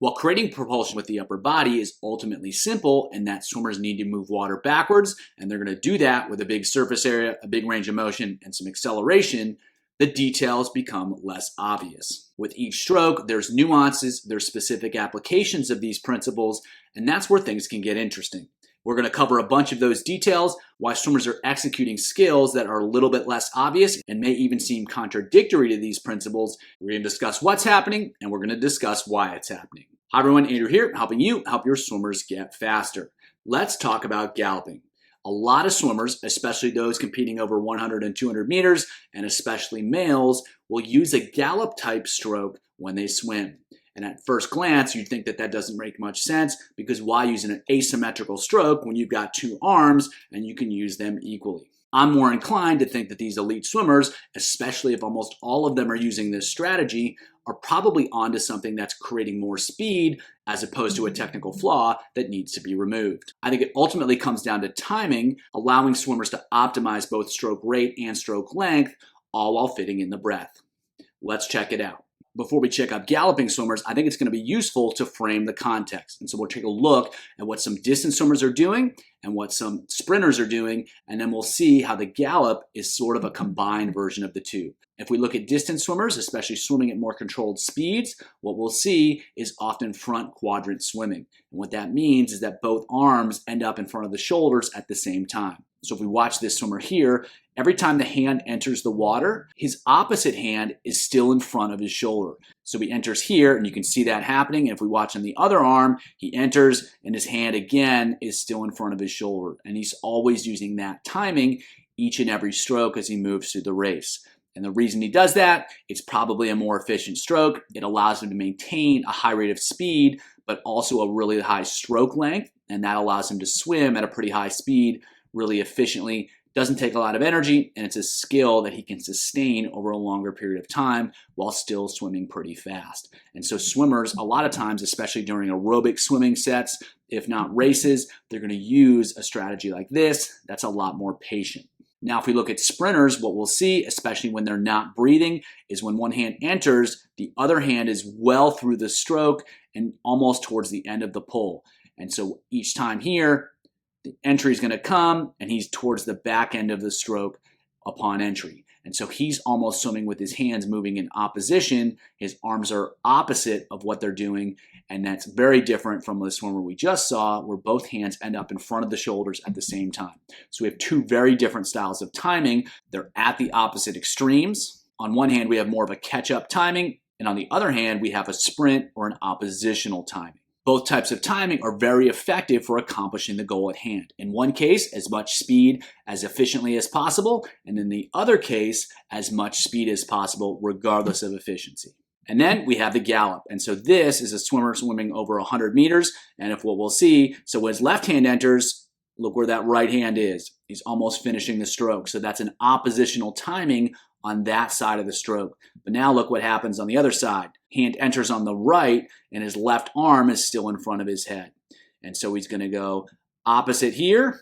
While creating propulsion with the upper body is ultimately simple in that swimmers need to move water backwards, and they're going to do that with a big surface area, a big range of motion, and some acceleration, the details become less obvious. With each stroke, there's nuances, there's specific applications of these principles, and that's where things can get interesting. We're going to cover a bunch of those details, why swimmers are executing skills that are a little bit less obvious and may even seem contradictory to these principles. We're going to discuss what's happening, and we're going to discuss why it's happening. Hi everyone, Andrew here, helping you help your swimmers get faster. Let's talk about galloping. A lot of swimmers, especially those competing over 100 and 200 meters, and especially males, will use a gallop type stroke when they swim. And at first glance, you'd think that that doesn't make much sense, because why use an asymmetrical stroke when you've got two arms and you can use them equally? I'm more inclined to think that these elite swimmers, especially if almost all of them are using this strategy, are probably onto something that's creating more speed as opposed to a technical flaw that needs to be removed. I think it ultimately comes down to timing, allowing swimmers to optimize both stroke rate and stroke length, all while fitting in the breath. Let's check it out. Before we check out galloping swimmers, I think it's going to be useful to frame the context. And so we'll take a look at what some distance swimmers are doing and what some sprinters are doing, and then we'll see how the gallop is sort of a combined version of the two. If we look at distance swimmers, especially swimming at more controlled speeds, what we'll see is often front quadrant swimming. And what that means is that both arms end up in front of the shoulders at the same time. So if we watch this swimmer here, every time the hand enters the water, his opposite hand is still in front of his shoulder. So he enters here, and you can see that happening. And if we watch on the other arm, he enters, and his hand again is still in front of his shoulder. And he's always using that timing each and every stroke as he moves through the race. And the reason he does that, it's probably a more efficient stroke. It allows him to maintain a high rate of speed, but also a really high stroke length. And that allows him to swim at a pretty high speed really efficiently. Doesn't take a lot of energy, and it's a skill that he can sustain over a longer period of time while still swimming pretty fast. And so swimmers, a lot of times, especially during aerobic swimming sets, if not races, they're going to use a strategy like this that's a lot more patient. Now, if we look at sprinters, what we'll see, especially when they're not breathing, is when one hand enters, the other hand is well through the stroke and almost towards the end of the pull. And so each time here, the entry is going to come, and he's towards the back end of the stroke upon entry. And so he's almost swimming with his hands moving in opposition. His arms are opposite of what they're doing, and that's very different from the swimmer we just saw, where both hands end up in front of the shoulders at the same time. So we have two very different styles of timing. They're at the opposite extremes. On one hand, we have more of a catch-up timing, and on the other hand, we have a sprint or an oppositional timing. Both types of timing are very effective for accomplishing the goal at hand. In one case, as much speed as efficiently as possible, and in the other case, as much speed as possible, regardless of efficiency. And then we have the gallop. And so this is a swimmer swimming over 100 meters. And if what we'll see, so when his left hand enters, look where that right hand is. He's almost finishing the stroke. So that's an oppositional timing on that side of the stroke. But now look what happens on the other side. Hand enters on the right, and his left arm is still in front of his head. And so he's going to go opposite here,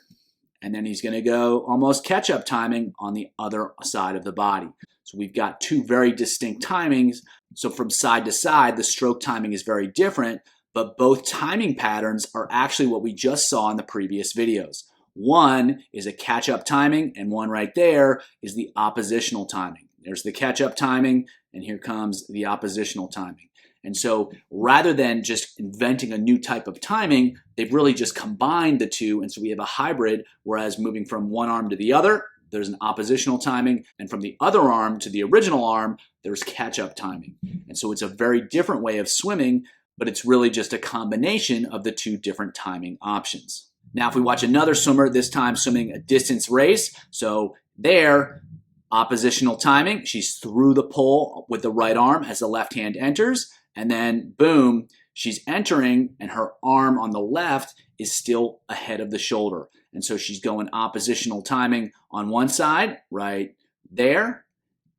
and then he's going to go almost catch-up timing on the other side of the body. So we've got two very distinct timings. So from side to side, the stroke timing is very different, but both timing patterns are actually what we just saw in the previous videos. One is a catch-up timing, and one right there is the oppositional timing. There's the catch-up timing, and here comes the oppositional timing. And so rather than just inventing a new type of timing, they've really just combined the two, and so we have a hybrid, whereas moving from one arm to the other, there's an oppositional timing, and from the other arm to the original arm, there's catch-up timing. And so it's a very different way of swimming, but it's really just a combination of the two different timing options. Now, if we watch another swimmer, this time swimming a distance race, so there, oppositional timing, she's through the pole with the right arm as the left hand enters, and then boom, she's entering, and her arm on the left is still ahead of the shoulder. And so she's going oppositional timing on one side, right there,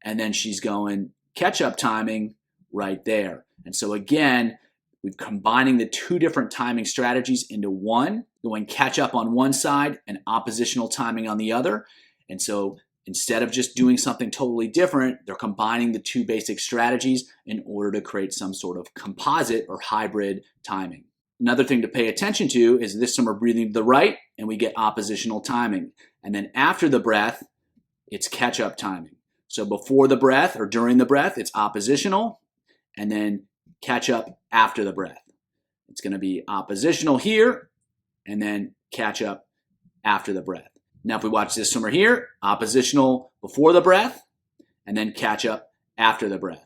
and then she's going catch-up timing right there. And so again, we're combining the two different timing strategies into one, going catch-up on one side and oppositional timing on the other. And so Instead of just doing something totally different, they're combining the two basic strategies in order to create some sort of composite or hybrid timing. Another thing to pay attention to is this swimmer breathing to the right, and we get oppositional timing. And then after the breath, it's catch-up timing. So before the breath or during the breath, it's oppositional, and then catch-up after the breath. It's going to be oppositional here, and then catch-up after the breath. Now, if we watch this swimmer here, oppositional before the breath, and then catch up after the breath.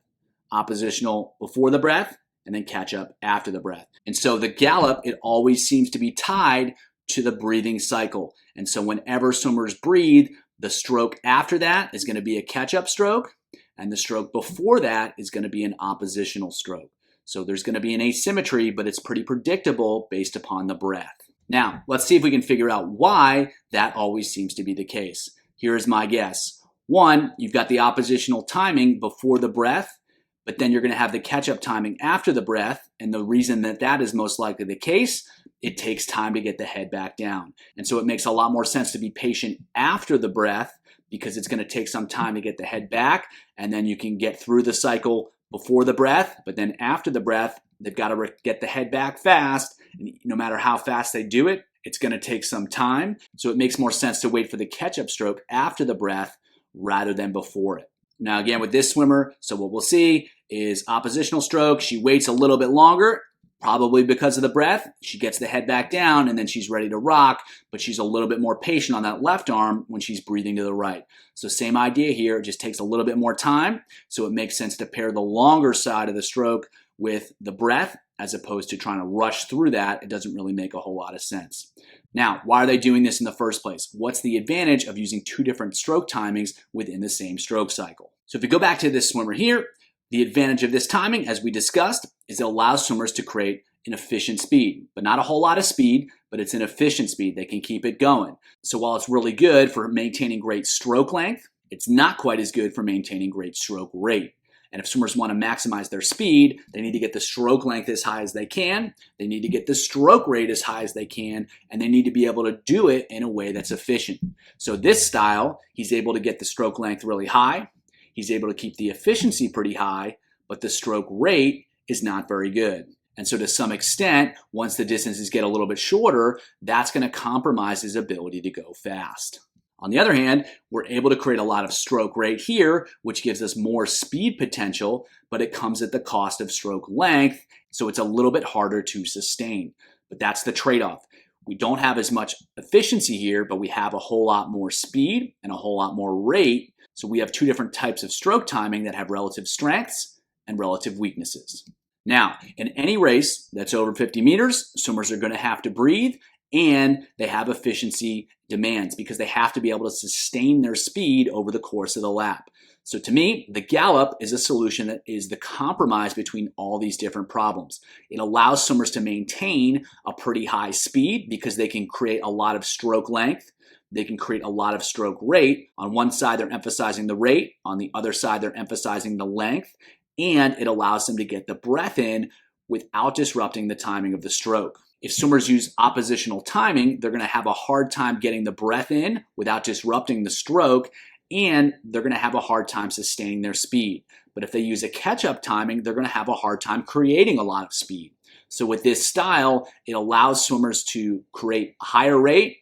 Oppositional before the breath, and then catch up after the breath. And so the gallop, it always seems to be tied to the breathing cycle. And so whenever swimmers breathe, the stroke after that is going to be a catch-up stroke, and the stroke before that is going to be an oppositional stroke. So there's going to be an asymmetry, but it's pretty predictable based upon the breath. Now, let's see if we can figure out why that always seems to be the case. Here's my guess. One, you've got the oppositional timing before the breath, but then you're going to have the catch-up timing after the breath. And the reason that that is most likely the case, it takes time to get the head back down. And so it makes a lot more sense to be patient after the breath because it's going to take some time to get the head back. And then you can get through the cycle before the breath, but then after the breath, they've got to get the head back fast. And no matter how fast they do it, it's going to take some time. So it makes more sense to wait for the catch-up stroke after the breath rather than before it. Now again, with this swimmer, so what we'll see is oppositional stroke. She waits a little bit longer, probably because of the breath. She gets the head back down and then she's ready to rock, but she's a little bit more patient on that left arm when she's breathing to the right. So same idea here, it just takes a little bit more time. So it makes sense to pair the longer side of the stroke with the breath as opposed to trying to rush through that. It doesn't really make a whole lot of sense. Now, why are they doing this in the first place? What's the advantage of using two different stroke timings within the same stroke cycle? So if we go back to this swimmer here, the advantage of this timing, as we discussed, is it allows swimmers to create an efficient speed, but not a whole lot of speed, but it's an efficient speed. They can keep it going. So while it's really good for maintaining great stroke length, it's not quite as good for maintaining great stroke rate. And if swimmers want to maximize their speed, they need to get the stroke length as high as they can, they need to get the stroke rate as high as they can, and they need to be able to do it in a way that's efficient. So this style, he's able to get the stroke length really high, he's able to keep the efficiency pretty high, but the stroke rate is not very good. And so to some extent, once the distances get a little bit shorter, that's going to compromise his ability to go fast. On the other hand, we're able to create a lot of stroke rate here, which gives us more speed potential, but it comes at the cost of stroke length, so it's a little bit harder to sustain. But that's the trade-off. We don't have as much efficiency here, but we have a whole lot more speed and a whole lot more rate. So we have two different types of stroke timing that have relative strengths and relative weaknesses. Now, in any race that's over 50 meters, swimmers are going to have to breathe, and they have efficiency demands because they have to be able to sustain their speed over the course of the lap. So to me, the gallop is a solution that is the compromise between all these different problems. It allows swimmers to maintain a pretty high speed because they can create a lot of stroke length. They can create a lot of stroke rate. On one side, they're emphasizing the rate. On the other side, they're emphasizing the length. And it allows them to get the breath in without disrupting the timing of the stroke. If swimmers use oppositional timing, they're going to have a hard time getting the breath in without disrupting the stroke, and they're going to have a hard time sustaining their speed. But if they use a catch-up timing, they're going to have a hard time creating a lot of speed. So with this style, it allows swimmers to create a higher rate,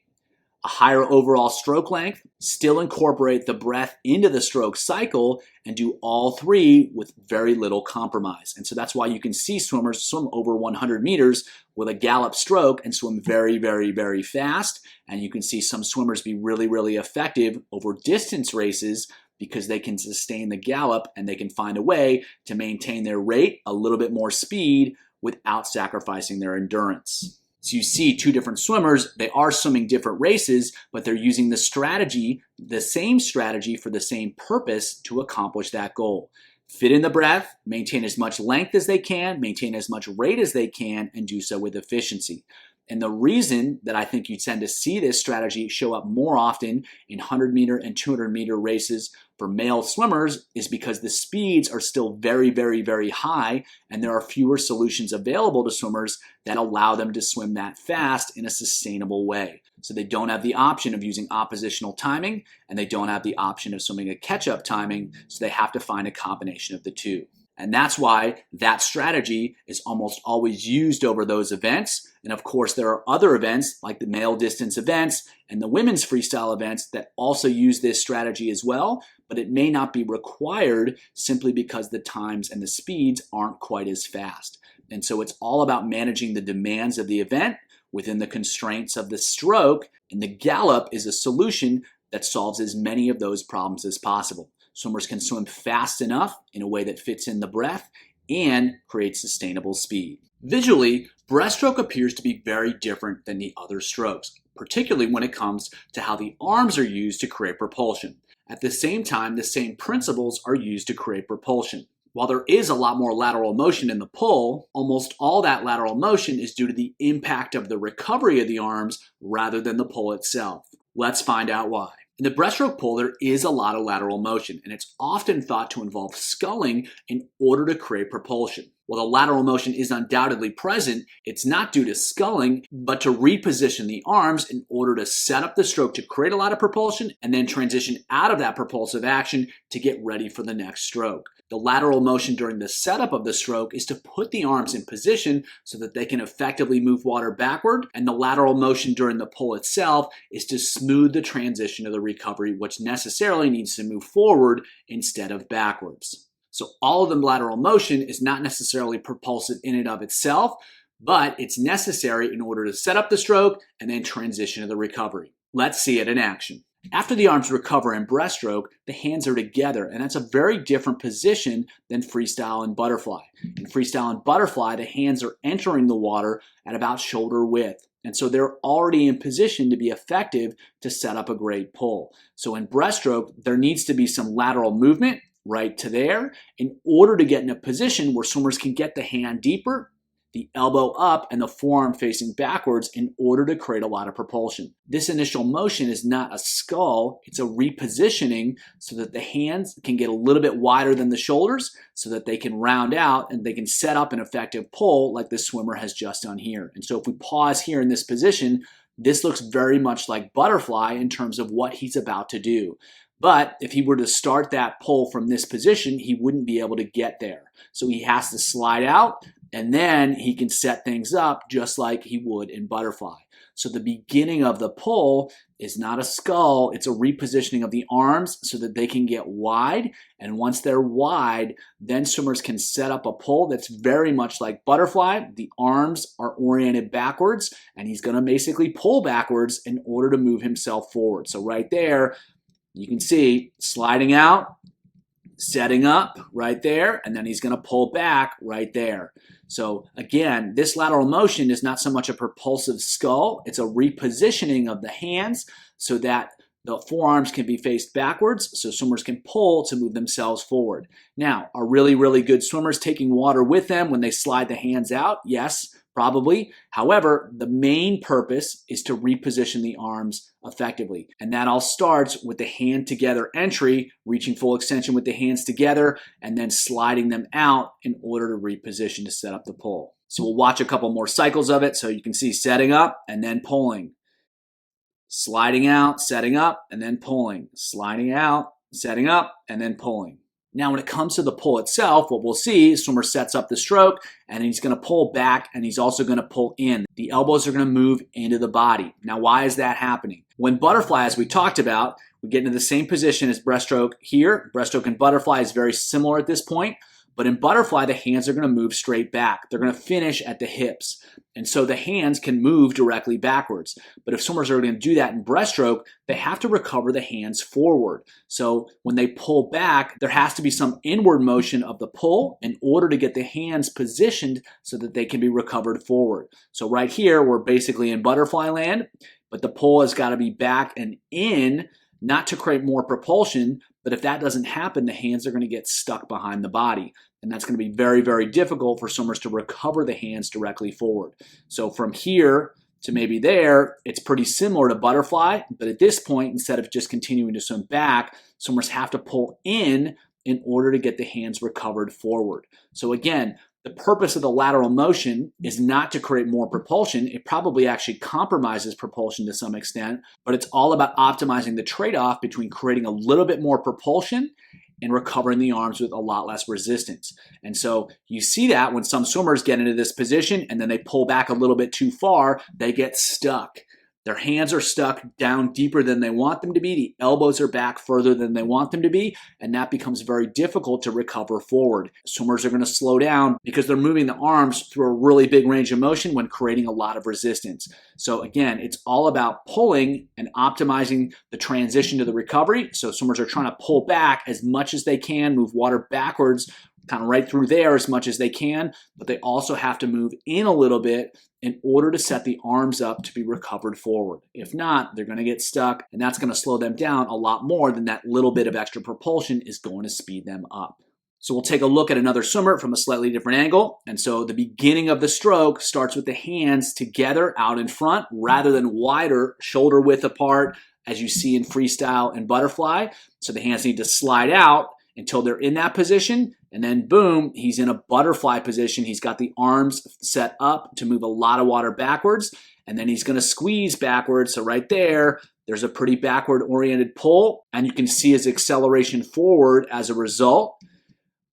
a higher overall stroke length, still incorporate the breath into the stroke cycle, and do all three with very little compromise. And so that's why you can see swimmers swim over 100 meters with a gallop stroke and swim very, very, very fast. And you can see some swimmers be really, really effective over distance races because they can sustain the gallop and they can find a way to maintain their rate, a little bit more speed, without sacrificing their endurance. So you see two different swimmers, they are swimming different races, but they're using the same strategy for the same purpose to accomplish that goal. Fit in the breath, maintain as much length as they can, maintain as much rate as they can, and do so with efficiency. And the reason that I think you tend to see this strategy show up more often in 100-meter and 200-meter races for male swimmers is because the speeds are still very, very, very high, and there are fewer solutions available to swimmers that allow them to swim that fast in a sustainable way. So they don't have the option of using oppositional timing, and they don't have the option of swimming a catch-up timing, so they have to find a combination of the two. And that's why that strategy is almost always used over those events. And of course, there are other events like the male distance events and the women's freestyle events that also use this strategy as well, but it may not be required simply because the times and the speeds aren't quite as fast. And so it's all about managing the demands of the event within the constraints of the stroke, and the gallop is a solution that solves as many of those problems as possible. Swimmers can swim fast enough in a way that fits in the breath and creates sustainable speed. Visually, breaststroke appears to be very different than the other strokes, particularly when it comes to how the arms are used to create propulsion. At the same time, the same principles are used to create propulsion. While there is a lot more lateral motion in the pull, almost all that lateral motion is due to the impact of the recovery of the arms rather than the pull itself. Let's find out why. In the breaststroke pull, there is a lot of lateral motion, and it's often thought to involve sculling in order to create propulsion. While the lateral motion is undoubtedly present, it's not due to sculling, but to reposition the arms in order to set up the stroke to create a lot of propulsion and then transition out of that propulsive action to get ready for the next stroke. The lateral motion during the setup of the stroke is to put the arms in position so that they can effectively move water backward, and the lateral motion during the pull itself is to smooth the transition of the recovery, which necessarily needs to move forward instead of backwards. So all of the lateral motion is not necessarily propulsive in and of itself, but it's necessary in order to set up the stroke and then transition to the recovery. Let's see it in action. After the arms recover in breaststroke, the hands are together, and that's a very different position than freestyle and butterfly. In freestyle and butterfly, the hands are entering the water at about shoulder width, and so they're already in position to be effective to set up a great pull. So in breaststroke, there needs to be some lateral movement right to there in order to get in a position where swimmers can get the hand deeper, the elbow up, and the forearm facing backwards in order to create a lot of propulsion. This initial motion is not a scull, it's a repositioning so that the hands can get a little bit wider than the shoulders so that they can round out and they can set up an effective pull like the swimmer has just done here. And so if we pause here in this position, this looks very much like butterfly in terms of what he's about to do. But if he were to start that pull from this position, he wouldn't be able to get there. So he has to slide out, and then he can set things up just like he would in butterfly. So the beginning of the pull is not a scull, it's a repositioning of the arms so that they can get wide. And once they're wide, then swimmers can set up a pull that's very much like butterfly. The arms are oriented backwards, and he's going to basically pull backwards in order to move himself forward. So right there, you can see sliding out, setting up right there, and then he's going to pull back right there. So again, this lateral motion is not so much a propulsive scull, it's a repositioning of the hands so that the forearms can be faced backwards so swimmers can pull to move themselves forward. Now, are really, really good swimmers taking water with them when they slide the hands out? Yes, probably. However, the main purpose is to reposition the arms effectively. And that all starts with the hand together entry, reaching full extension with the hands together, and then sliding them out in order to reposition to set up the pull. So we'll watch a couple more cycles of it so you can see setting up and then pulling. Sliding out, setting up, and then pulling. Sliding out, setting up, and then pulling. Now, when it comes to the pull itself, what we'll see is swimmer sets up the stroke, and he's going to pull back, and he's also going to pull in. The elbows are going to move into the body. Now, why is that happening? When butterfly, as we talked about, we get into the same position as breaststroke here. Breaststroke and butterfly is very similar at this point. But in butterfly, the hands are going to move straight back. They're going to finish at the hips. And so the hands can move directly backwards. But if swimmers are going to do that in breaststroke, they have to recover the hands forward. So when they pull back, there has to be some inward motion of the pull in order to get the hands positioned so that they can be recovered forward. So right here, we're basically in butterfly land, but the pull has got to be back and in, not to create more propulsion, but if that doesn't happen, the hands are going to get stuck behind the body. And that's going to be very, very difficult for swimmers to recover the hands directly forward. So from here to maybe there, it's pretty similar to butterfly, but at this point, instead of just continuing to swim back, swimmers have to pull in order to get the hands recovered forward. So again, the purpose of the lateral motion is not to create more propulsion. It probably actually compromises propulsion to some extent, but it's all about optimizing the trade-off between creating a little bit more propulsion and recovering the arms with a lot less resistance. And so you see that when some swimmers get into this position and then they pull back a little bit too far, they get stuck. Their hands are stuck down deeper than they want them to be. The elbows are back further than they want them to be, and that becomes very difficult to recover forward. Swimmers are going to slow down because they're moving the arms through a really big range of motion when creating a lot of resistance. So again, it's all about pulling and optimizing the transition to the recovery. So swimmers are trying to pull back as much as they can, move water backwards, kind of right through there as much as they can, but they also have to move in a little bit in order to set the arms up to be recovered forward. If not, they're going to get stuck, and that's going to slow them down a lot more than that little bit of extra propulsion is going to speed them up. So we'll take a look at another swimmer from a slightly different angle. And so the beginning of the stroke starts with the hands together out in front rather than wider, shoulder width apart, as you see in freestyle and butterfly. So the hands need to slide out until they're in that position, and then boom, he's in a butterfly position. He's got the arms set up to move a lot of water backwards, and then he's going to squeeze backwards. So right there, there's a pretty backward-oriented pull, and you can see his acceleration forward as a result.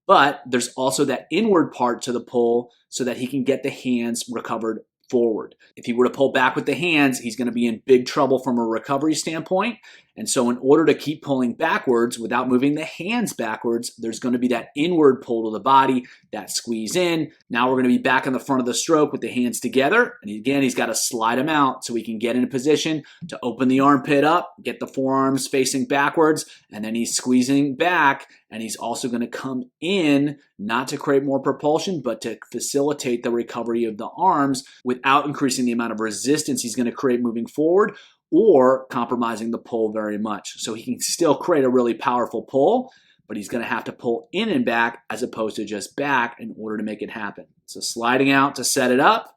But there's also that inward part to the pull so that he can get the hands recovered forward. If he were to pull back with the hands, he's going to be in big trouble from a recovery standpoint. And so in order to keep pulling backwards without moving the hands backwards, there's going to be that inward pull to the body, that squeeze in. Now we're going to be back in the front of the stroke with the hands together. And again, he's got to slide them out so he can get in a position to open the armpit up, get the forearms facing backwards, and then he's squeezing back. And he's also going to come in, not to create more propulsion, but to facilitate the recovery of the arms without increasing the amount of resistance he's going to create moving forward or compromising the pull very much. So he can still create a really powerful pull, but he's going to have to pull in and back as opposed to just back in order to make it happen. So sliding out to set it up,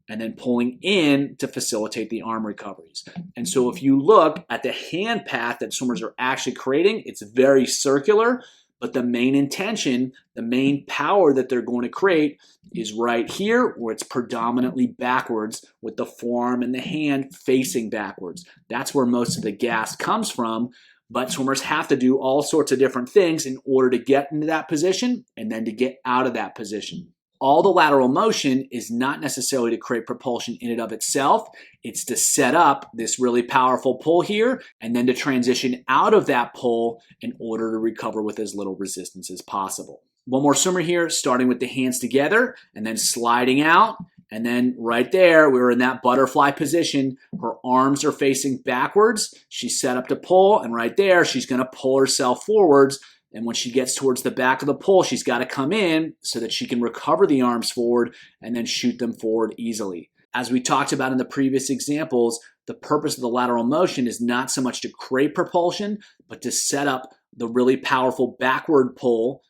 and then pulling in to facilitate the arm recoveries. And so if you look at the hand path that swimmers are actually creating, it's very circular, but the main intention, the main power that they're going to create is right here where it's predominantly backwards with the forearm and the hand facing backwards. That's where most of the gas comes from, but swimmers have to do all sorts of different things in order to get into that position and then to get out of that position. All the lateral motion is not necessarily to create propulsion in and of itself. It's to set up this really powerful pull here and then to transition out of that pull in order to recover with as little resistance as possible. One more swimmer here, starting with the hands together and then sliding out. And then right there, we're in that butterfly position. Her arms are facing backwards. She's set up to pull, and right there, she's going to pull herself forwards. And when she gets towards the back of the pull, she's got to come in so that she can recover the arms forward and then shoot them forward easily. As we talked about in the previous examples, the purpose of the lateral motion is not so much to create propulsion, but to set up the really powerful backward pull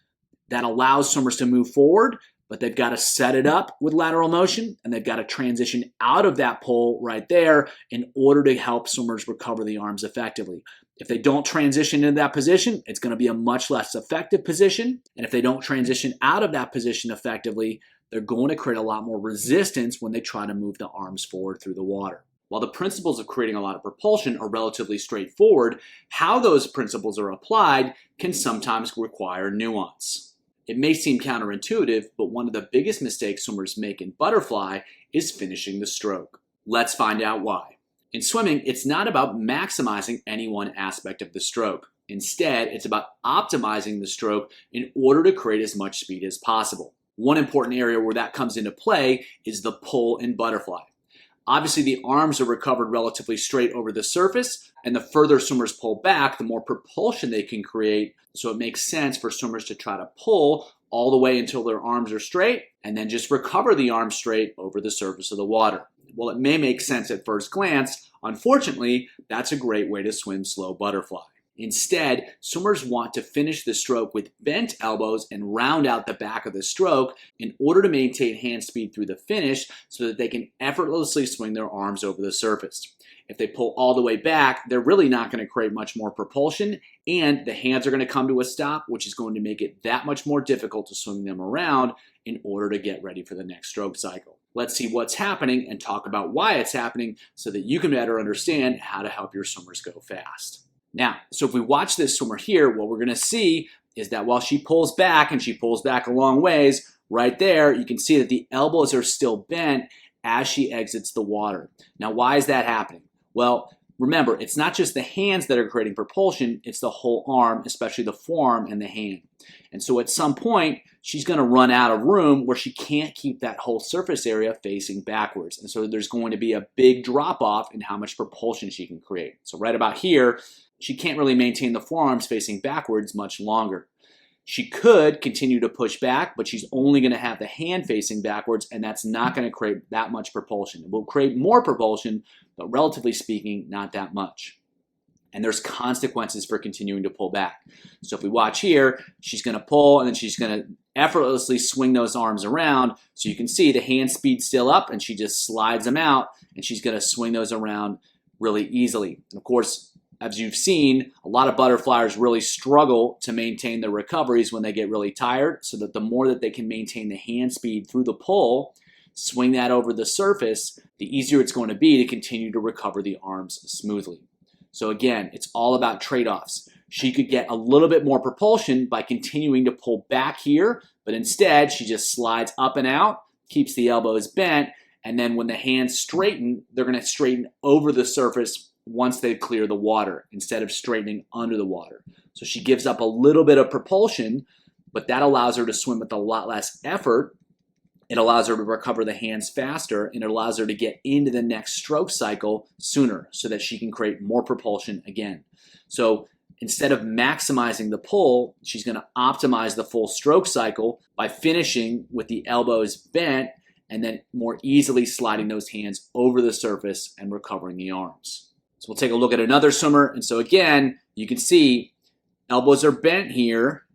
that allows swimmers to move forward, but they've got to set it up with lateral motion, and they've got to transition out of that pull right there in order to help swimmers recover the arms effectively. If they don't transition into that position, it's going to be a much less effective position. And if they don't transition out of that position effectively, they're going to create a lot more resistance when they try to move the arms forward through the water. While the principles of creating a lot of propulsion are relatively straightforward, how those principles are applied can sometimes require nuance. It may seem counterintuitive, but one of the biggest mistakes swimmers make in butterfly is finishing the stroke. Let's find out why. In swimming, it's not about maximizing any one aspect of the stroke. Instead, it's about optimizing the stroke in order to create as much speed as possible. One important area where that comes into play is the pull in butterfly. Obviously, the arms are recovered relatively straight over the surface, and the further swimmers pull back, the more propulsion they can create. So it makes sense for swimmers to try to pull all the way until their arms are straight, and then just recover the arms straight over the surface of the water. While it may make sense at first glance, unfortunately, that's a great way to swim slow butterfly. Instead, swimmers want to finish the stroke with bent elbows and round out the back of the stroke in order to maintain hand speed through the finish so that they can effortlessly swing their arms over the surface. If they pull all the way back, they're really not going to create much more propulsion, and the hands are going to come to a stop, which is going to make it that much more difficult to swing them around in order to get ready for the next stroke cycle. Let's see what's happening and talk about why it's happening so that you can better understand how to help your swimmers go fast. Now, so if we watch this swimmer here, what we're going to see is that while she pulls back, and she pulls back a long ways, right there, you can see that the elbows are still bent as she exits the water. Now, why is that happening? Well, remember, it's not just the hands that are creating propulsion, it's the whole arm, especially the forearm and the hand. And so at some point, she's going to run out of room where she can't keep that whole surface area facing backwards. And so there's going to be a big drop off in how much propulsion she can create. So right about here, she can't really maintain the forearms facing backwards much longer. She could continue to push back, but she's only going to have the hand facing backwards, and that's not going to create that much propulsion. It will create more propulsion, but relatively speaking, not that much. And there's consequences for continuing to pull back. So if we watch here, she's going to pull, and then she's going to effortlessly swing those arms around. So you can see the hand speed's still up, and she just slides them out, and she's going to swing those around really easily. And of course, as you've seen, a lot of butterflies really struggle to maintain their recoveries when they get really tired, so that the more that they can maintain the hand speed through the pull, swing that over the surface, the easier it's going to be to continue to recover the arms smoothly. So again, it's all about trade-offs. She could get a little bit more propulsion by continuing to pull back here, but instead she just slides up and out, keeps the elbows bent, and then when the hands straighten, they're going to straighten over the surface once they clear the water instead of straightening under the water. So she gives up a little bit of propulsion, but that allows her to swim with a lot less effort. It allows her to recover the hands faster, and it allows her to get into the next stroke cycle sooner so that she can create more propulsion again. So instead of maximizing the pull, she's going to optimize the full stroke cycle by finishing with the elbows bent and then more easily sliding those hands over the surface and recovering the arms. So we'll take a look at another swimmer. And so again, you can see elbows are bent here,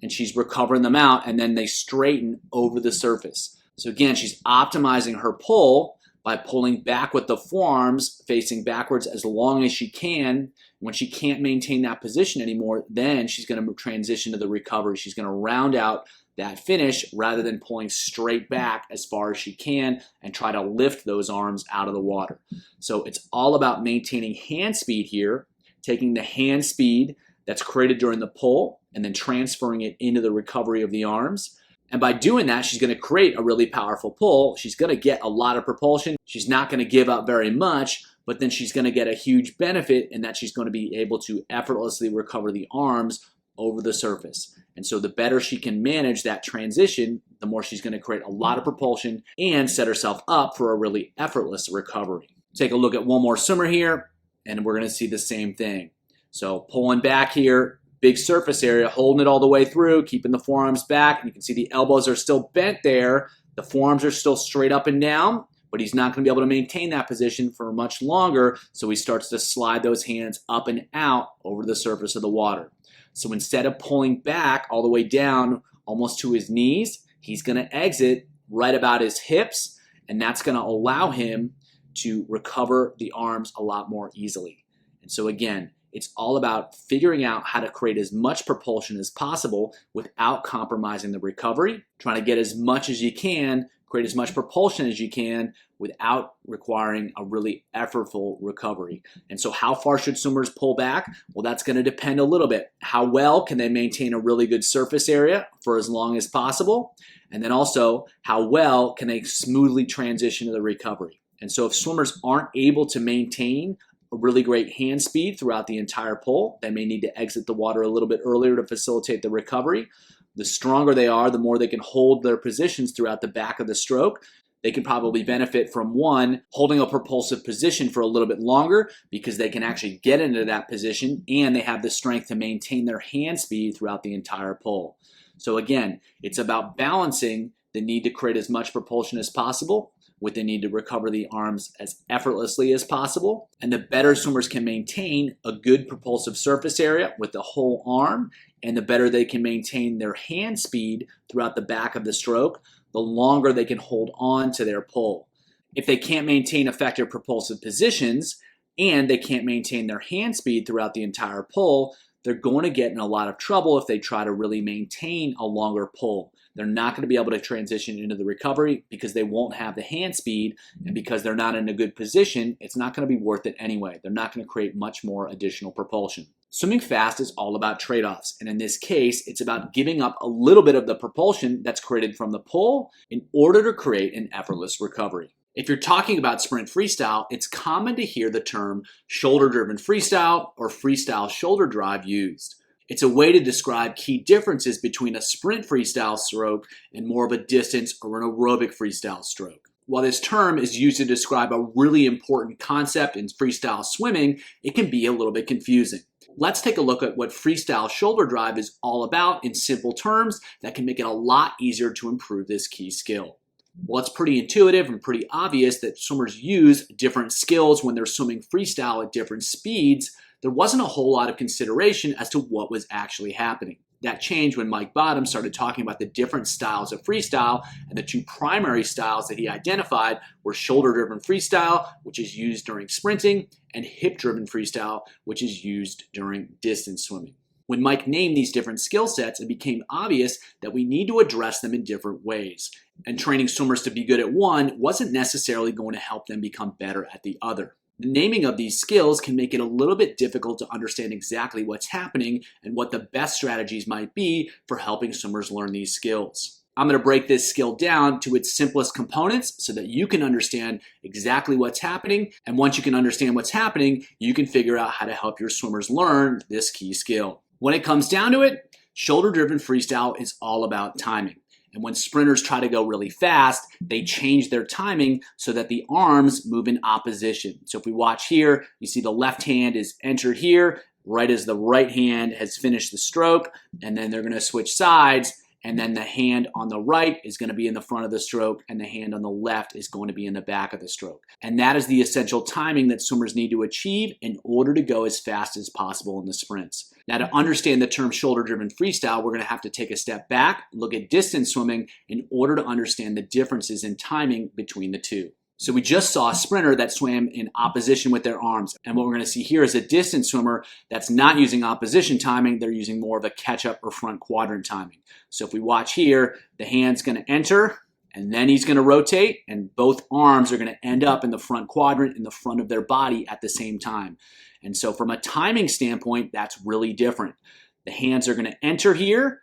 and she's recovering them out, and then they straighten over the surface. So again, she's optimizing her pull by pulling back with the forearms facing backwards as long as she can. When she can't maintain that position anymore, then she's going to transition to the recovery. She's going to round out that finish rather than pulling straight back as far as she can and try to lift those arms out of the water. So it's all about maintaining hand speed here, taking the hand speed that's created during the pull and then transferring it into the recovery of the arms. And by doing that, she's going to create a really powerful pull. She's going to get a lot of propulsion. She's not going to give up very much, but then she's going to get a huge benefit in that she's going to be able to effortlessly recover the arms over the surface. And so the better she can manage that transition, the more she's going to create a lot of propulsion and set herself up for a really effortless recovery. Take a look at one more swimmer here, and we're going to see the same thing. So pulling back here, big surface area, holding it all the way through, keeping the forearms back. And you can see the elbows are still bent there. The forearms are still straight up and down, but he's not going to be able to maintain that position for much longer. So he starts to slide those hands up and out over the surface of the water. So instead of pulling back all the way down almost to his knees, he's going to exit right about his hips, and that's going to allow him to recover the arms a lot more easily. And so again, it's all about figuring out how to create as much propulsion as possible without compromising the recovery, trying to get as much as you can, create as much propulsion as you can without requiring a really effortful recovery. And so how far should swimmers pull back? Well, that's going to depend a little bit. How well can they maintain a really good surface area for as long as possible? And then also, how well can they smoothly transition to the recovery? And so if swimmers aren't able to maintain a really great hand speed throughout the entire pull, they may need to exit the water a little bit earlier to facilitate the recovery. The stronger they are, the more they can hold their positions throughout the back of the stroke. They can probably benefit from one, holding a propulsive position for a little bit longer because they can actually get into that position and they have the strength to maintain their hand speed throughout the entire pull. So again, it's about balancing the need to create as much propulsion as possible what they need to recover the arms as effortlessly as possible. And the better swimmers can maintain a good propulsive surface area with the whole arm, and the better they can maintain their hand speed throughout the back of the stroke, the longer they can hold on to their pull. If they can't maintain effective propulsive positions and they can't maintain their hand speed throughout the entire pull, they're going to get in a lot of trouble if they try to really maintain a longer pull. They're not going to be able to transition into the recovery because they won't have the hand speed, and because they're not in a good position, it's not going to be worth it anyway. They're not going to create much more additional propulsion. Swimming fast is all about trade-offs, and in this case, it's about giving up a little bit of the propulsion that's created from the pull in order to create an effortless recovery. If you're talking about sprint freestyle, it's common to hear the term shoulder-driven freestyle or freestyle shoulder drive used. It's a way to describe key differences between a sprint freestyle stroke and more of a distance or an aerobic freestyle stroke. While this term is used to describe a really important concept in freestyle swimming, it can be a little bit confusing. Let's take a look at what freestyle shoulder drive is all about in simple terms that can make it a lot easier to improve this key skill. Well, it's pretty intuitive and pretty obvious that swimmers use different skills when they're swimming freestyle at different speeds. There wasn't a whole lot of consideration as to what was actually happening. That changed when Mike Bottom started talking about the different styles of freestyle, and the two primary styles that he identified were shoulder-driven freestyle, which is used during sprinting, and hip-driven freestyle, which is used during distance swimming. When Mike named these different skill sets, it became obvious that we need to address them in different ways. And training swimmers to be good at one wasn't necessarily going to help them become better at the other. The naming of these skills can make it a little bit difficult to understand exactly what's happening and what the best strategies might be for helping swimmers learn these skills. I'm going to break this skill down to its simplest components so that you can understand exactly what's happening. And once you can understand what's happening, you can figure out how to help your swimmers learn this key skill. When it comes down to it, shoulder-driven freestyle is all about timing. And when sprinters try to go really fast, they change their timing so that the arms move in opposition. So if we watch here, you see the left hand is entered here, right as the right hand has finished the stroke, and then they're going to switch sides, and then the hand on the right is going to be in the front of the stroke, and the hand on the left is going to be in the back of the stroke. And that is the essential timing that swimmers need to achieve in order to go as fast as possible in the sprints. Now, to understand the term shoulder-driven freestyle, we're going to have to take a step back, look at distance swimming in order to understand the differences in timing between the two. So we just saw a sprinter that swam in opposition with their arms. And what we're going to see here is a distance swimmer that's not using opposition timing. They're using more of a catch-up or front quadrant timing. So if we watch here, the hand's going to enter, and then he's going to rotate, and both arms are going to end up in the front quadrant in the front of their body at the same time. And so from a timing standpoint, that's really different. The hands are going to enter here,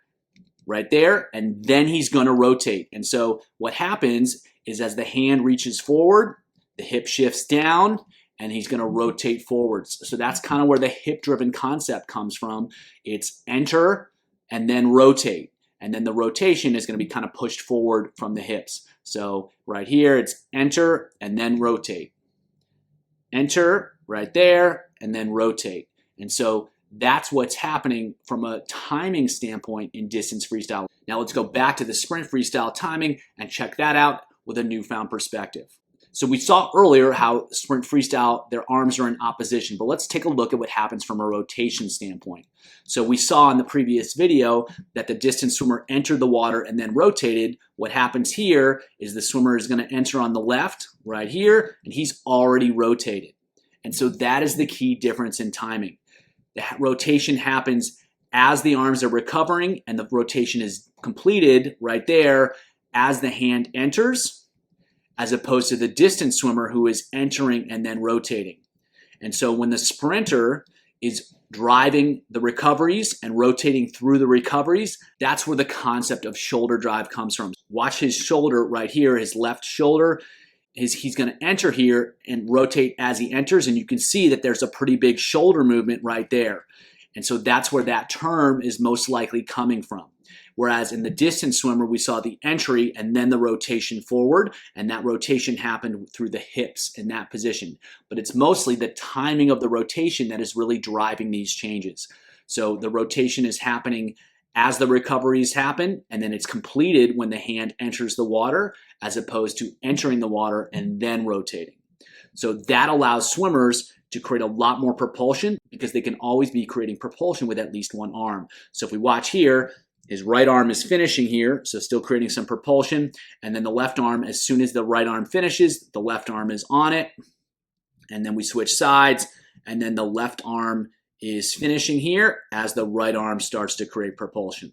right there, and then he's going to rotate. And so what happens is as the hand reaches forward, the hip shifts down, and he's going to rotate forwards. So that's kind of where the hip-driven concept comes from. It's enter and then rotate. And then the rotation is going to be kind of pushed forward from the hips. So right here, it's enter and then rotate. Enter right there and then rotate. And so that's what's happening from a timing standpoint in distance freestyle. Now let's go back to the sprint freestyle timing and check that out with a newfound perspective. So we saw earlier how sprint freestyle, their arms are in opposition, but let's take a look at what happens from a rotation standpoint. So we saw in the previous video that the distance swimmer entered the water and then rotated. What happens here is the swimmer is going to enter on the left right here, and he's already rotated. And so that is the key difference in timing. The rotation happens as the arms are recovering, and the rotation is completed right there as the hand enters, as opposed to the distance swimmer who is entering and then rotating. And so when the sprinter is driving the recoveries and rotating through the recoveries, that's where the concept of shoulder drive comes from. Watch his shoulder right here, his left shoulder. He's going to enter here and rotate as he enters, and you can see that there's a pretty big shoulder movement right there. And so that's where that term is most likely coming from. Whereas in the distance swimmer, we saw the entry and then the rotation forward, and that rotation happened through the hips in that position. But it's mostly the timing of the rotation that is really driving these changes. So the rotation is happening as the recoveries happen, and then it's completed when the hand enters the water, as opposed to entering the water and then rotating. So that allows swimmers to create a lot more propulsion because they can always be creating propulsion with at least one arm. So if we watch here, his right arm is finishing here, so still creating some propulsion. And then the left arm, as soon as the right arm finishes, the left arm is on it. And then we switch sides, and then the left arm is finishing here as the right arm starts to create propulsion.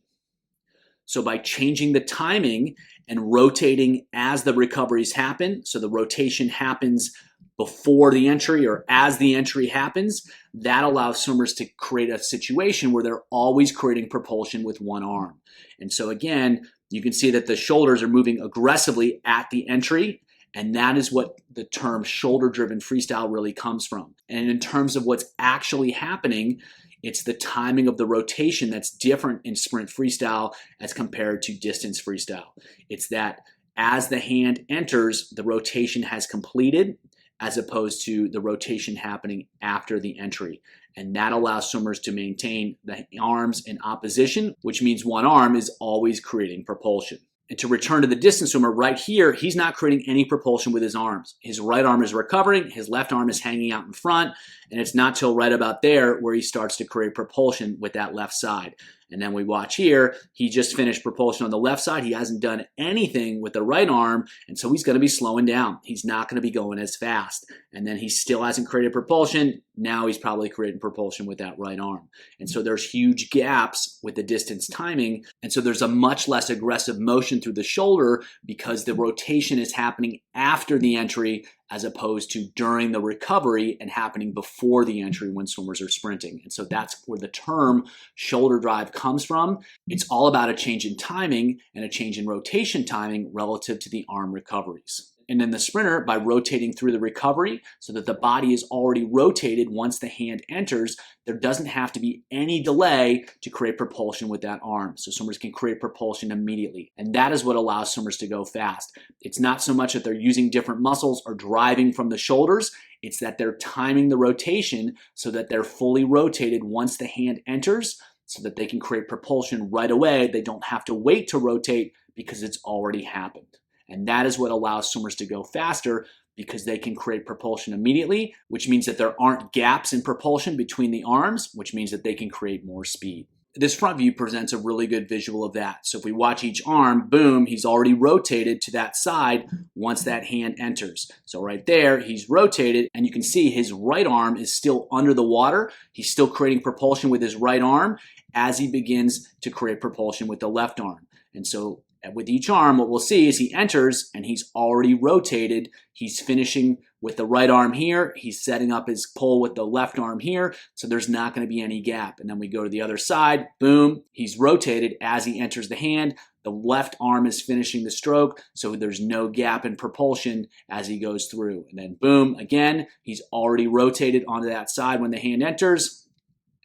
So by changing the timing and rotating as the recoveries happen, so the rotation happens before the entry or as the entry happens, that allows swimmers to create a situation where they're always creating propulsion with one arm. And so again, you can see that the shoulders are moving aggressively at the entry, and that is what the term shoulder-driven freestyle really comes from. And in terms of what's actually happening, it's the timing of the rotation that's different in sprint freestyle as compared to distance freestyle. It's that as the hand enters, the rotation has completed, as opposed to the rotation happening after the entry. And that allows swimmers to maintain the arms in opposition, which means one arm is always creating propulsion. And to return to the distance swimmer, right here, he's not creating any propulsion with his arms. His right arm is recovering, his left arm is hanging out in front, and it's not till right about there where he starts to create propulsion with that left side. And then we watch here, he just finished propulsion on the left side. He hasn't done anything with the right arm, and so he's going to be slowing down. He's not going to be going as fast. And then he still hasn't created propulsion. Now he's probably creating propulsion with that right arm. And so there's huge gaps with the distance timing, and so there's a much less aggressive motion through the shoulder because the rotation is happening after the entry as opposed to during the recovery and happening before the entry when swimmers are sprinting. And so that's where the term shoulder drive comes from. It's all about a change in timing and a change in rotation timing relative to the arm recoveries. And then the sprinter, by rotating through the recovery so that the body is already rotated once the hand enters, there doesn't have to be any delay to create propulsion with that arm. So swimmers can create propulsion immediately. And that is what allows swimmers to go fast. It's not so much that they're using different muscles or driving from the shoulders. It's that they're timing the rotation so that they're fully rotated once the hand enters so that they can create propulsion right away. They don't have to wait to rotate because it's already happened. And that is what allows swimmers to go faster because they can create propulsion immediately, which means that there aren't gaps in propulsion between the arms, which means that they can create more speed. This front view presents a really good visual of that. So if we watch each arm, boom, he's already rotated to that side once that hand enters. So right there, he's rotated, and you can see his right arm is still under the water. He's still creating propulsion with his right arm as he begins to create propulsion with the left arm. And so with each arm, what we'll see is he enters and he's already rotated. He's finishing with the right arm here. He's setting up his pull with the left arm here. So there's not going to be any gap. And then we go to the other side. Boom. He's rotated as he enters the hand. The left arm is finishing the stroke. So there's no gap in propulsion as he goes through. And then boom, again, he's already rotated onto that side when the hand enters.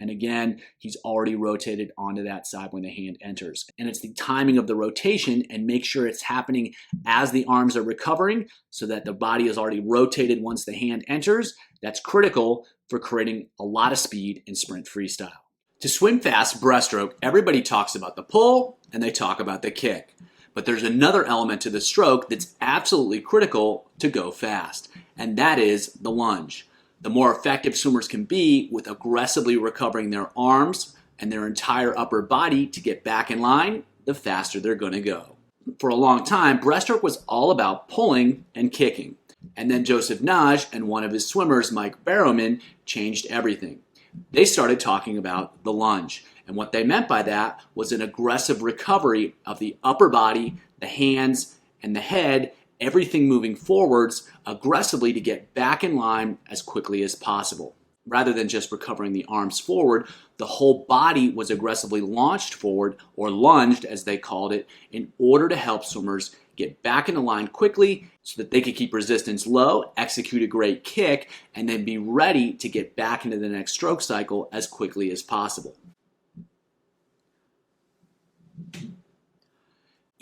And again, he's already rotated onto that side when the hand enters. And it's the timing of the rotation and make sure it's happening as the arms are recovering so that the body is already rotated once the hand enters. That's critical for creating a lot of speed in sprint freestyle. To swim fast breaststroke, everybody talks about the pull and they talk about the kick. But there's another element to the stroke that's absolutely critical to go fast, and that is the lunge. The more effective swimmers can be with aggressively recovering their arms and their entire upper body to get back in line, the faster they're going to go. For a long time, breaststroke was all about pulling and kicking. And then Joseph Naj and one of his swimmers, Mike Barrowman, changed everything. They started talking about the lunge. And what they meant by that was an aggressive recovery of the upper body, the hands, and the head, everything moving forwards aggressively to get back in line as quickly as possible. Rather than just recovering the arms forward, the whole body was aggressively launched forward, or lunged as they called it, in order to help swimmers get back in the line quickly so that they could keep resistance low, execute a great kick, and then be ready to get back into the next stroke cycle as quickly as possible.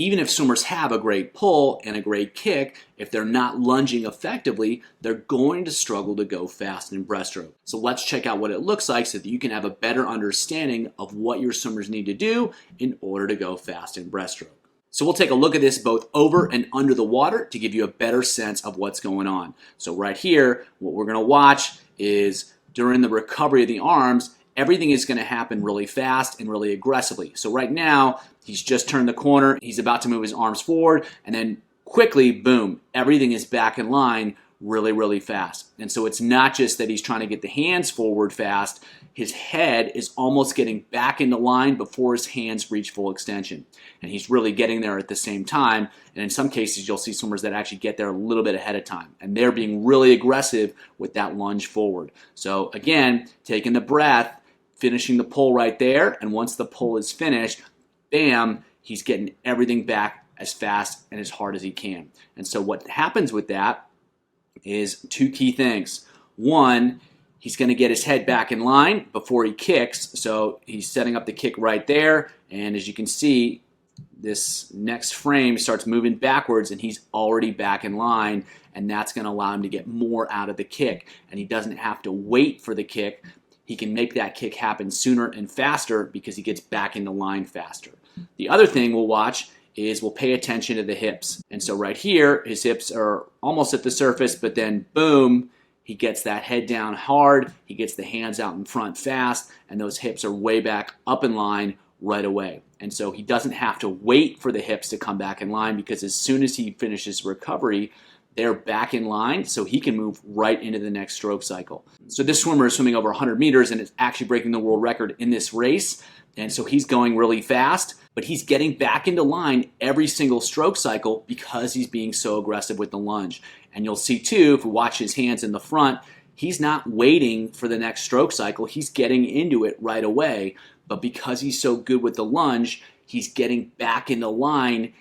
Even if swimmers have a great pull and a great kick, if they're not lunging effectively, they're going to struggle to go fast in breaststroke. So let's check out what it looks like so that you can have a better understanding of what your swimmers need to do in order to go fast in breaststroke. So we'll take a look at this both over and under the water to give you a better sense of what's going on. So right here, what we're going to watch is during the recovery of the arms, everything is going to happen really fast and really aggressively. So right now, he's just turned the corner. He's about to move his arms forward, and then quickly, boom, everything is back in line really, really fast. And so it's not just that he's trying to get the hands forward fast. His head is almost getting back into line before his hands reach full extension. And he's really getting there at the same time. And in some cases, you'll see swimmers that actually get there a little bit ahead of time. And they're being really aggressive with that lunge forward. So again, taking the breath, finishing the pull right there. And once the pull is finished, bam, he's getting everything back as fast and as hard as he can. And so what happens with that is two key things. One, he's going to get his head back in line before he kicks. So he's setting up the kick right there. And as you can see, this next frame starts moving backwards and he's already back in line. And that's going to allow him to get more out of the kick. And he doesn't have to wait for the kick. He can make that kick happen sooner and faster because he gets back into line faster. The other thing we'll watch is we'll pay attention to the hips. And so right here, his hips are almost at the surface, but then boom, he gets that head down hard, he gets the hands out in front fast, and those hips are way back up in line right away. And so he doesn't have to wait for the hips to come back in line because as soon as he finishes recovery, they're back in line so he can move right into the next stroke cycle. So this swimmer is swimming over 100 meters and is actually breaking the world record in this race. And so he's going really fast, but he's getting back into line every single stroke cycle because he's being so aggressive with the lunge. And you'll see too, if we watch his hands in the front, he's not waiting for the next stroke cycle. He's getting into it right away. But because he's so good with the lunge, he's getting back into line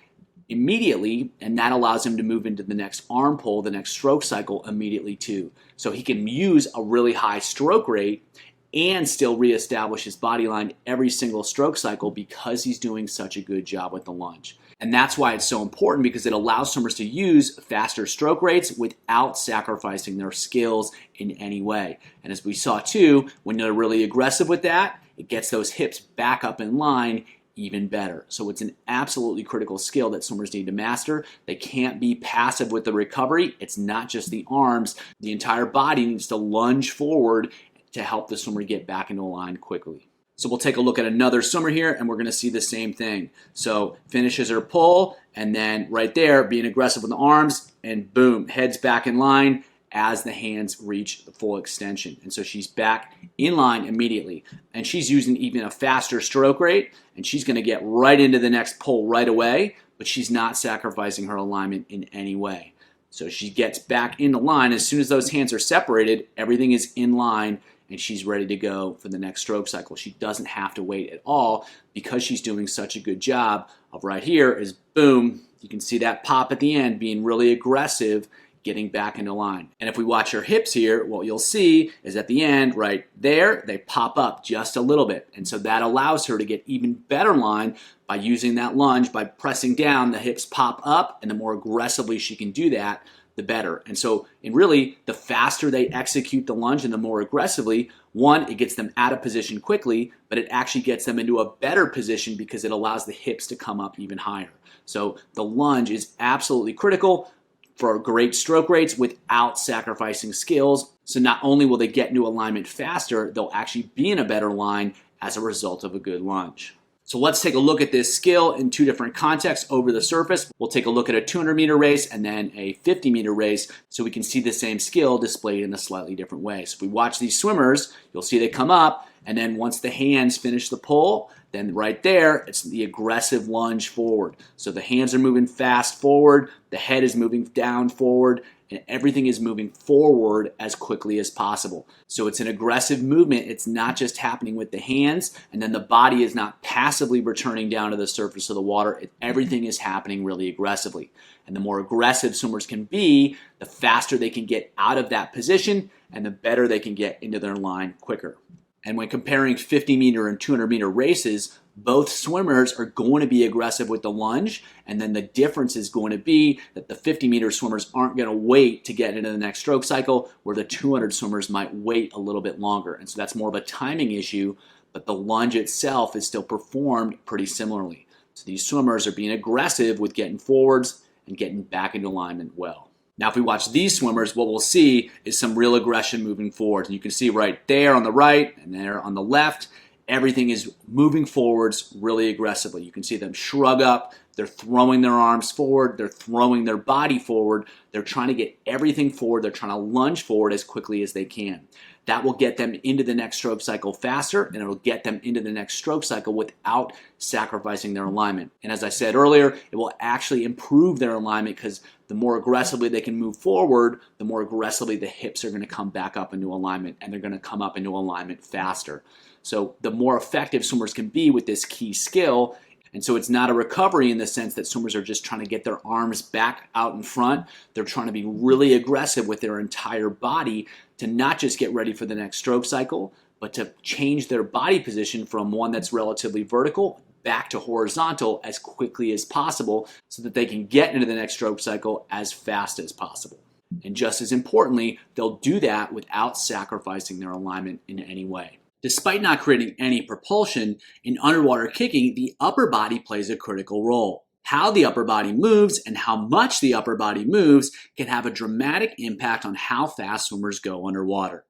immediately, and that allows him to move into the next arm pull, the next stroke cycle immediately too. So he can use a really high stroke rate and still reestablish his body line every single stroke cycle because he's doing such a good job with the lunge. And that's why it's so important, because it allows swimmers to use faster stroke rates without sacrificing their skills in any way. And as we saw too, when they're really aggressive with that, it gets those hips back up in line even better. So it's an absolutely critical skill that swimmers need to master. They can't be passive with the recovery. It's not just the arms. The entire body needs to lunge forward to help the swimmer get back into a line quickly. So we'll take a look at another swimmer here and we're going to see the same thing. So finishes her pull and then right there being aggressive with the arms and boom, heads back in line as the hands reach the full extension. And so she's back in line immediately. And she's using even a faster stroke rate and she's going to get right into the next pull right away, but she's not sacrificing her alignment in any way. So she gets back in the line. As soon as those hands are separated, everything is in line and she's ready to go for the next stroke cycle. She doesn't have to wait at all because she's doing such a good job of right here is boom, you can see that pop at the end being really aggressive, getting back into line. And if we watch her hips here, what you'll see is at the end right there, they pop up just a little bit. And so that allows her to get even better line by using that lunge, by pressing down, the hips pop up, and the more aggressively she can do that, the better. And so, really, the faster they execute the lunge and the more aggressively, one, it gets them out of position quickly, but it actually gets them into a better position because it allows the hips to come up even higher. So the lunge is absolutely critical for great stroke rates without sacrificing skills. So not only will they get into alignment faster, they'll actually be in a better line as a result of a good lunge. So let's take a look at this skill in two different contexts over the surface. We'll take a look at a 200-meter race and then a 50-meter race so we can see the same skill displayed in a slightly different way. So if we watch these swimmers, you'll see they come up, and then once the hands finish the pull, then right there, it's the aggressive lunge forward. So the hands are moving fast forward, the head is moving down forward, and everything is moving forward as quickly as possible. So it's an aggressive movement. It's not just happening with the hands, and then the body is not passively returning down to the surface of the water. Everything is happening really aggressively. And the more aggressive swimmers can be, the faster they can get out of that position, and the better they can get into their line quicker. And when comparing 50-meter and 200-meter races, both swimmers are going to be aggressive with the lunge, and then the difference is going to be that the 50-meter swimmers aren't going to wait to get into the next stroke cycle, where the 200 swimmers might wait a little bit longer. And so that's more of a timing issue, but the lunge itself is still performed pretty similarly. So these swimmers are being aggressive with getting forwards and getting back into alignment well. Now, if we watch these swimmers, what we'll see is some real aggression moving forward. And you can see right there on the right and there on the left, everything is moving forwards really aggressively. You can see them shrug up. They're throwing their arms forward. They're throwing their body forward. They're trying to get everything forward. They're trying to lunge forward as quickly as they can. That will get them into the next stroke cycle faster, and it'll get them into the next stroke cycle without sacrificing their alignment. And as I said earlier, it will actually improve their alignment, because the more aggressively they can move forward, the more aggressively the hips are going to come back up into alignment, and they're going to come up into alignment faster. So the more effective swimmers can be with this key skill. And so it's not a recovery in the sense that swimmers are just trying to get their arms back out in front. They're trying to be really aggressive with their entire body to not just get ready for the next stroke cycle, but to change their body position from one that's relatively vertical back to horizontal as quickly as possible, so that they can get into the next stroke cycle as fast as possible. And just as importantly, they'll do that without sacrificing their alignment in any way. Despite not creating any propulsion, in underwater kicking, the upper body plays a critical role. How the upper body moves and how much the upper body moves can have a dramatic impact on how fast swimmers go underwater.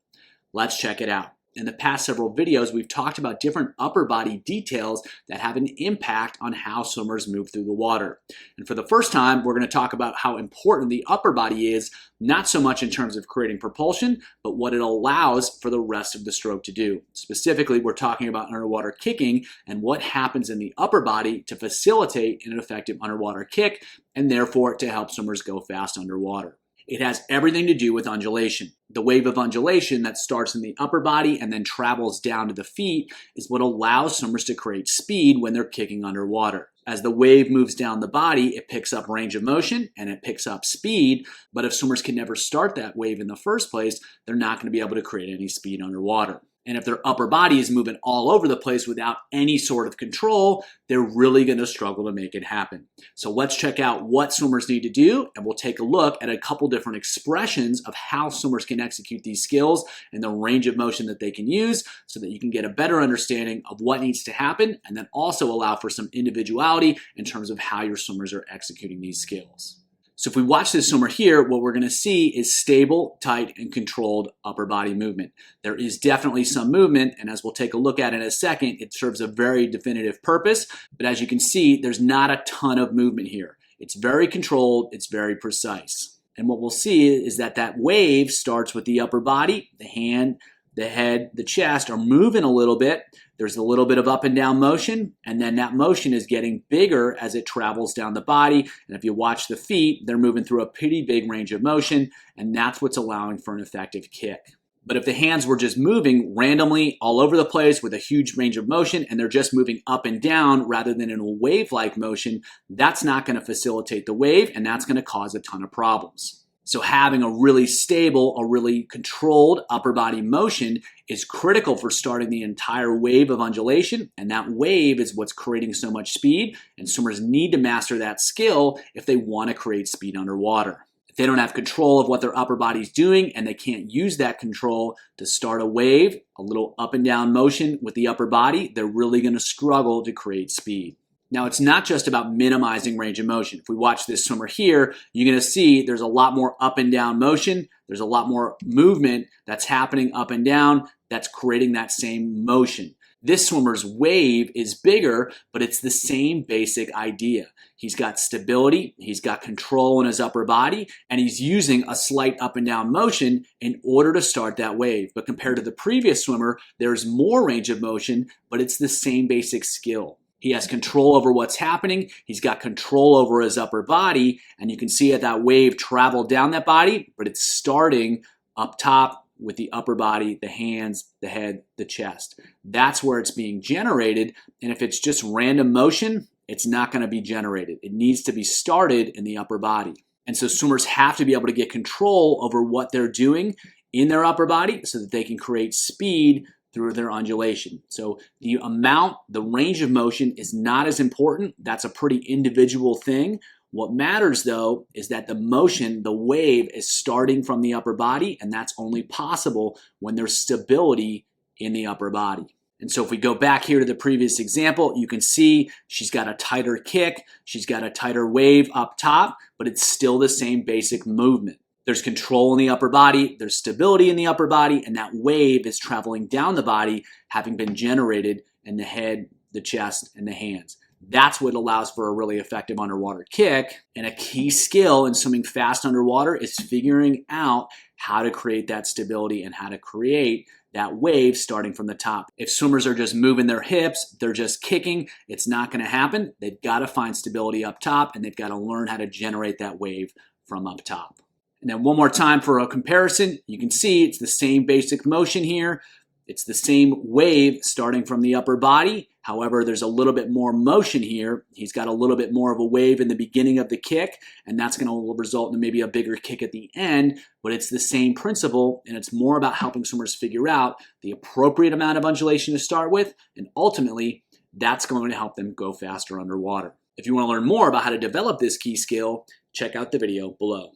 Let's check it out. In the past several videos, we've talked about different upper body details that have an impact on how swimmers move through the water. And for the first time, we're going to talk about how important the upper body is, not so much in terms of creating propulsion, but what it allows for the rest of the stroke to do. Specifically, we're talking about underwater kicking and what happens in the upper body to facilitate an effective underwater kick, and therefore to help swimmers go fast underwater. It has everything to do with undulation. The wave of undulation that starts in the upper body and then travels down to the feet is what allows swimmers to create speed when they're kicking underwater. As the wave moves down the body, it picks up range of motion and it picks up speed, but if swimmers can never start that wave in the first place, they're not going to be able to create any speed underwater. And if their upper body is moving all over the place without any sort of control, they're really going to struggle to make it happen. So let's check out what swimmers need to do, and we'll take a look at a couple different expressions of how swimmers can execute these skills and the range of motion that they can use, so that you can get a better understanding of what needs to happen, and then also allow for some individuality in terms of how your swimmers are executing these skills. So if we watch this swimmer here, what we're going to see is stable, tight, and controlled upper body movement. There is definitely some movement, and as we'll take a look at in a second, it serves a very definitive purpose. But as you can see, there's not a ton of movement here. It's very controlled, it's very precise. And what we'll see is that that wave starts with the upper body, the hand, the head, the chest are moving a little bit. There's a little bit of up and down motion, and then that motion is getting bigger as it travels down the body. And if you watch the feet, they're moving through a pretty big range of motion, and that's what's allowing for an effective kick. But if the hands were just moving randomly all over the place with a huge range of motion, and they're just moving up and down rather than in a wave-like motion, that's not going to facilitate the wave, and that's going to cause a ton of problems. So having a really stable, a really controlled upper body motion is critical for starting the entire wave of undulation, and that wave is what's creating so much speed, and swimmers need to master that skill if they want to create speed underwater. If they don't have control of what their upper body's doing and they can't use that control to start a wave, a little up and down motion with the upper body, they're really going to struggle to create speed. Now, it's not just about minimizing range of motion. If we watch this swimmer here, you're going to see there's a lot more up and down motion. There's a lot more movement that's happening up and down that's creating that same motion. This swimmer's wave is bigger, but it's the same basic idea. He's got stability, he's got control in his upper body, and he's using a slight up and down motion in order to start that wave. But compared to the previous swimmer, there's more range of motion, but it's the same basic skill. He has control over what's happening. He's got control over his upper body, and you can see that wave travel down that body, but it's starting up top with the upper body, the hands, the head, the chest. That's where it's being generated, and if it's just random motion, it's not going to be generated. It needs to be started in the upper body. And so swimmers have to be able to get control over what they're doing in their upper body so that they can create speed through their undulation. So the amount, the range of motion is not as important. That's a pretty individual thing. What matters though is that the motion, the wave, is starting from the upper body, and that's only possible when there's stability in the upper body. And so if we go back here to the previous example, you can see she's got a tighter kick, she's got a tighter wave up top, but it's still the same basic movement. There's control in the upper body, there's stability in the upper body, and that wave is traveling down the body, having been generated in the head, the chest, and the hands. That's what allows for a really effective underwater kick. And a key skill in swimming fast underwater is figuring out how to create that stability and how to create that wave starting from the top. If swimmers are just moving their hips, they're just kicking, it's not going to happen. They've got to find stability up top, and they've got to learn how to generate that wave from up top. And then one more time for a comparison, you can see it's the same basic motion here. It's the same wave starting from the upper body. However, there's a little bit more motion here. He's got a little bit more of a wave in the beginning of the kick, and that's going to result in maybe a bigger kick at the end, but it's the same principle, and it's more about helping swimmers figure out the appropriate amount of undulation to start with, and ultimately, that's going to help them go faster underwater. If you want to learn more about how to develop this key skill, check out the video below.